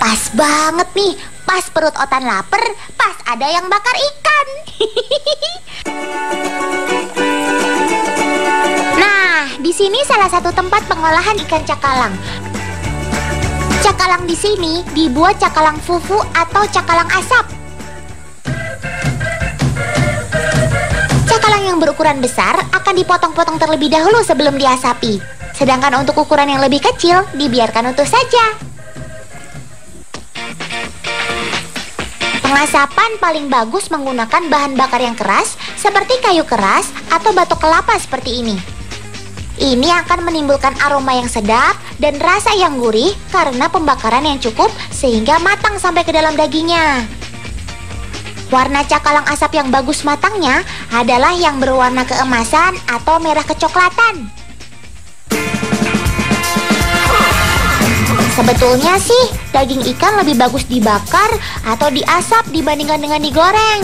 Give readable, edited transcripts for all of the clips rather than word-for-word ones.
Pas banget nih, pas perut Otan lapar, pas ada yang bakar ikan. Nah, di sini salah satu tempat pengolahan ikan cakalang. Cakalang di sini dibuat cakalang fufu atau cakalang asap. Cakalang yang berukuran besar akan dipotong-potong terlebih dahulu sebelum diasapi. Sedangkan untuk ukuran yang lebih kecil, dibiarkan utuh saja. Pengasapan paling bagus menggunakan bahan bakar yang keras seperti kayu keras atau batok kelapa seperti ini. Ini akan menimbulkan aroma yang sedap dan rasa yang gurih karena pembakaran yang cukup sehingga matang sampai ke dalam dagingnya. Warna cakalang asap yang bagus matangnya adalah yang berwarna keemasan atau merah kecoklatan. Sebetulnya sih, daging ikan lebih bagus dibakar atau diasap dibandingkan dengan digoreng.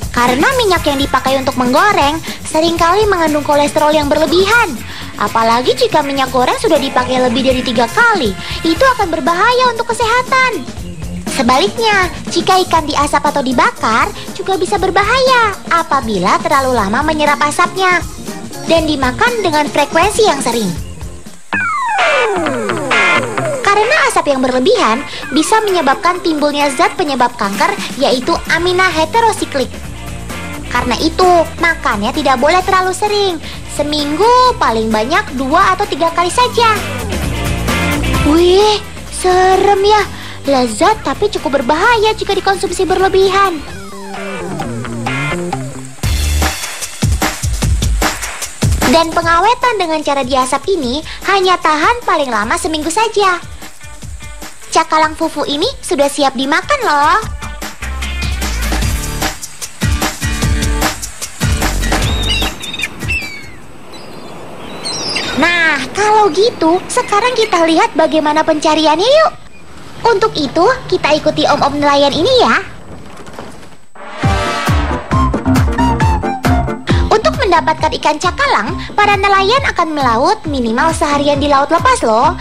Karena minyak yang dipakai untuk menggoreng seringkali mengandung kolesterol yang berlebihan. Apalagi jika minyak goreng sudah dipakai lebih dari 3 kali, itu akan berbahaya untuk kesehatan. Sebaliknya, jika ikan diasap atau dibakar juga bisa berbahaya apabila terlalu lama menyerap asapnya dan dimakan dengan frekuensi yang sering. Karena asap yang berlebihan bisa menyebabkan timbulnya zat penyebab kanker, yaitu amina heterosiklik. Karena itu, makannya tidak boleh terlalu sering. Seminggu paling banyak 2 atau 3 kali saja. Wih, serem ya. Lezat tapi cukup berbahaya jika dikonsumsi berlebihan. Dan pengawetan dengan cara diasap ini hanya tahan paling lama seminggu saja. Cakalang fufu ini sudah siap dimakan loh. Nah, kalau gitu, sekarang kita lihat bagaimana pencariannya yuk. Untuk itu, kita ikuti om-om nelayan ini ya. Untuk mendapatkan ikan cakalang, para nelayan akan melaut minimal seharian di laut lepas loh.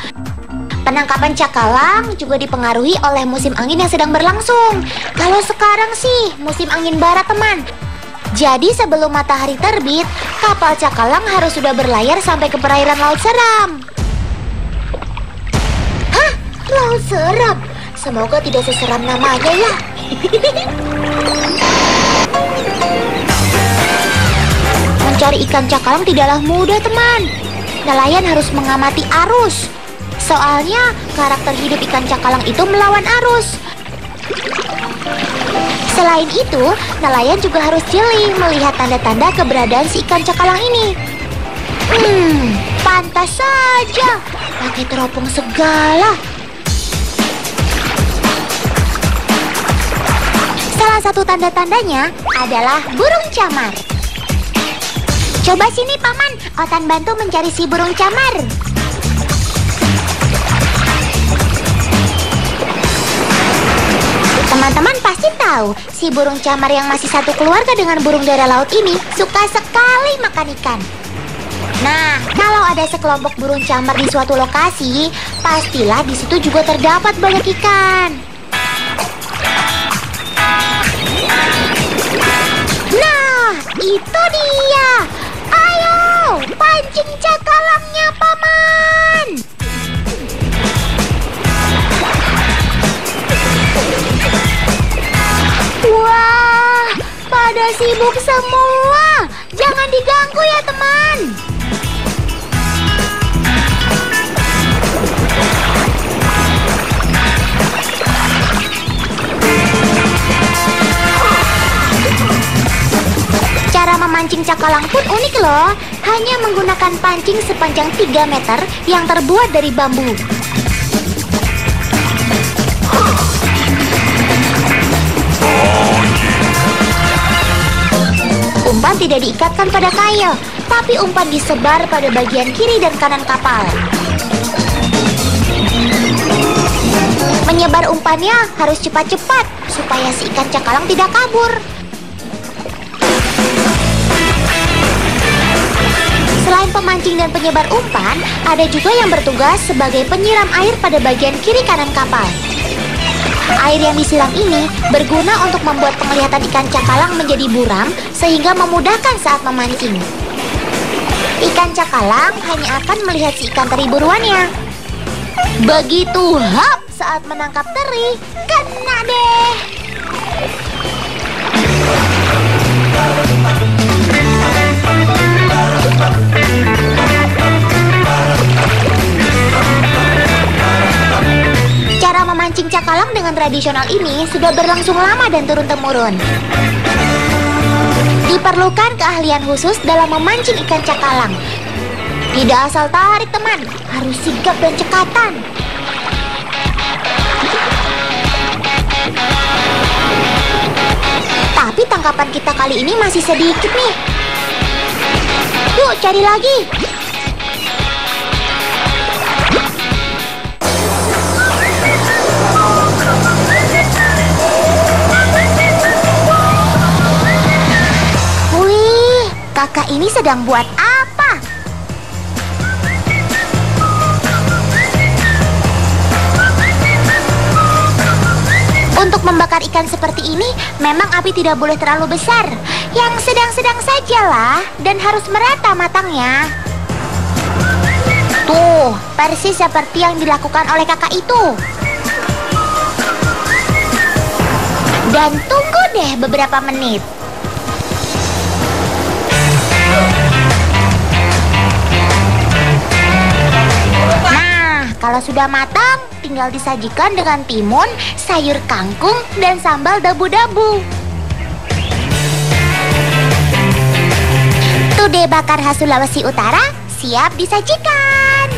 Penangkapan cakalang juga dipengaruhi oleh musim angin yang sedang berlangsung. Kalau sekarang sih musim angin barat teman. Jadi sebelum matahari terbit, kapal cakalang harus sudah berlayar sampai ke perairan Laut Seram. Hah? Laut Seram? Semoga tidak seseram namanya ya. Mencari ikan cakalang tidaklah mudah teman. Nelayan harus mengamati arus. Soalnya karakter hidup ikan cakalang itu melawan arus. Selain itu, nelayan juga harus jeli melihat tanda-tanda keberadaan si ikan cakalang ini. Pantas saja pakai teropong segala. Salah satu tanda-tandanya adalah burung camar. Coba sini paman, Otan bantu mencari si burung camar. Teman-teman pasti tahu, si burung camar yang masih satu keluarga dengan burung dara laut ini suka sekali makan ikan. Nah, kalau ada sekelompok burung camar di suatu lokasi, pastilah di situ juga terdapat banyak ikan. Nah, itu dia. Ayo, pancing cakalangnya, paman. Wah, pada sibuk semua. Jangan diganggu ya teman. Cara memancing cakalang pun unik loh. Hanya menggunakan pancing sepanjang 3 meter yang terbuat dari bambu. Umpan tidak diikatkan pada kail, tapi umpan disebar pada bagian kiri dan kanan kapal. Menyebar umpannya harus cepat-cepat supaya si ikan cakalang tidak kabur. Selain pemancing dan penyebar umpan, ada juga yang bertugas sebagai penyiram air pada bagian kiri kanan kapal. Air yang disiram ini berguna untuk membuat penglihatan ikan cakalang menjadi buram sehingga memudahkan saat memancing. Ikan cakalang hanya akan melihat si ikan teri buruannya. Begitu hap saat menangkap teri, kena deh. Cara memancing cakalang dengan tradisional ini sudah berlangsung lama dan turun-temurun. Diperlukan keahlian khusus dalam memancing ikan cakalang. Tidak asal tarik, teman, harus sigap dan cekatan. Tapi tangkapan kita kali ini masih sedikit nih. Yuk cari lagi. Wih, kakak ini sedang buat apa? Untuk membakar ikan seperti ini, memang api tidak boleh terlalu besar. Yang sedang-sedang sajalah, dan harus merata matangnya. Tuh, persis seperti yang dilakukan oleh kakak itu. Dan tunggu deh beberapa menit. Nah, kalau sudah matang, tinggal disajikan dengan timun, sayur kangkung, dan sambal dabu-dabu. Tude bakar khas Sulawesi Utara siap disajikan.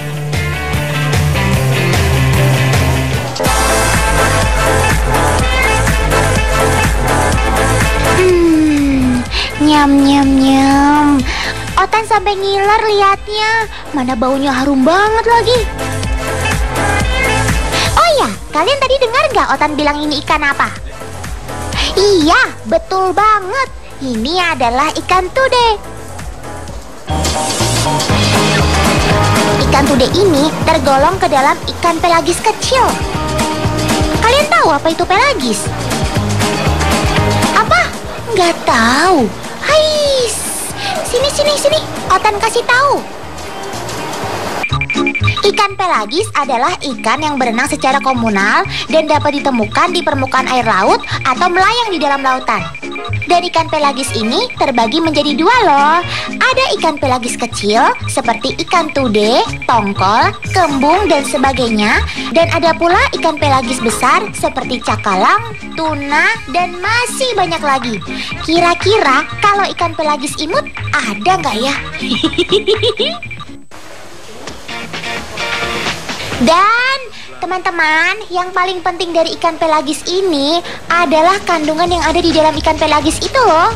Nyam nyam nyam. Otan sampai ngiler liatnya. Mana baunya harum banget lagi. Oh ya, kalian tadi dengar nggak Otan bilang ini ikan apa? Iya, betul banget. Ini adalah ikan tude. Ikan tude ini tergolong ke dalam ikan pelagis kecil. Kalian tahu apa itu pelagis? Apa? Nggak tahu. Hai, sini. Otan kasih tahu. Ikan pelagis adalah ikan yang berenang secara komunal dan dapat ditemukan di permukaan air laut atau melayang di dalam lautan. Dan ikan pelagis ini terbagi menjadi dua loh. Ada ikan pelagis kecil seperti ikan tude, tongkol, kembung, dan sebagainya. Dan ada pula ikan pelagis besar seperti cakalang, tuna, dan masih banyak lagi. Kira-kira kalau ikan pelagis imut ada nggak ya? Dan teman-teman, yang paling penting dari ikan pelagis ini adalah kandungan yang ada di dalam ikan pelagis itu loh.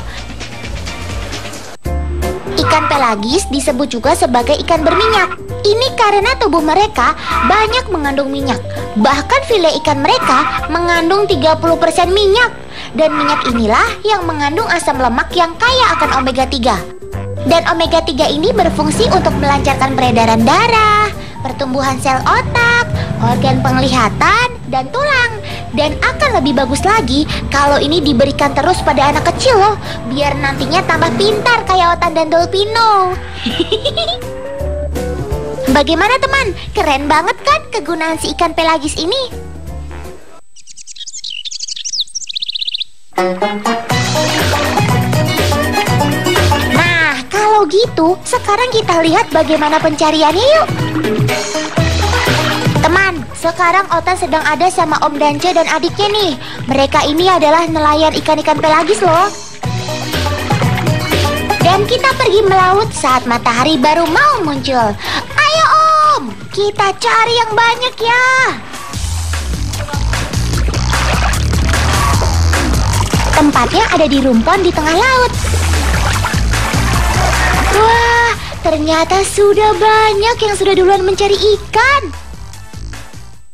Ikan pelagis disebut juga sebagai ikan berminyak. Ini karena tubuh mereka banyak mengandung minyak. Bahkan file ikan mereka mengandung 30% minyak. Dan minyak inilah yang mengandung asam lemak yang kaya akan omega 3. Dan omega 3 ini berfungsi untuk melancarkan peredaran darah, pertumbuhan sel otak, organ penglihatan, dan tulang. Dan akan lebih bagus lagi kalau ini diberikan terus pada anak kecil loh, biar nantinya tambah pintar kayak Otan dan Dolpino. Bagaimana teman? Keren banget kan kegunaan si ikan pelagis ini? Nah, kalau gitu, sekarang kita lihat bagaimana pencariannya yuk. Teman, sekarang Otan sedang ada sama Om Dance dan adiknya nih. Mereka ini adalah nelayan ikan-ikan pelagis loh. Dan kita pergi melaut saat matahari baru mau muncul. Ayo Om, kita cari yang banyak ya. Tempatnya ada di rumpon di tengah laut. Wah, ternyata sudah banyak yang sudah duluan mencari ikan.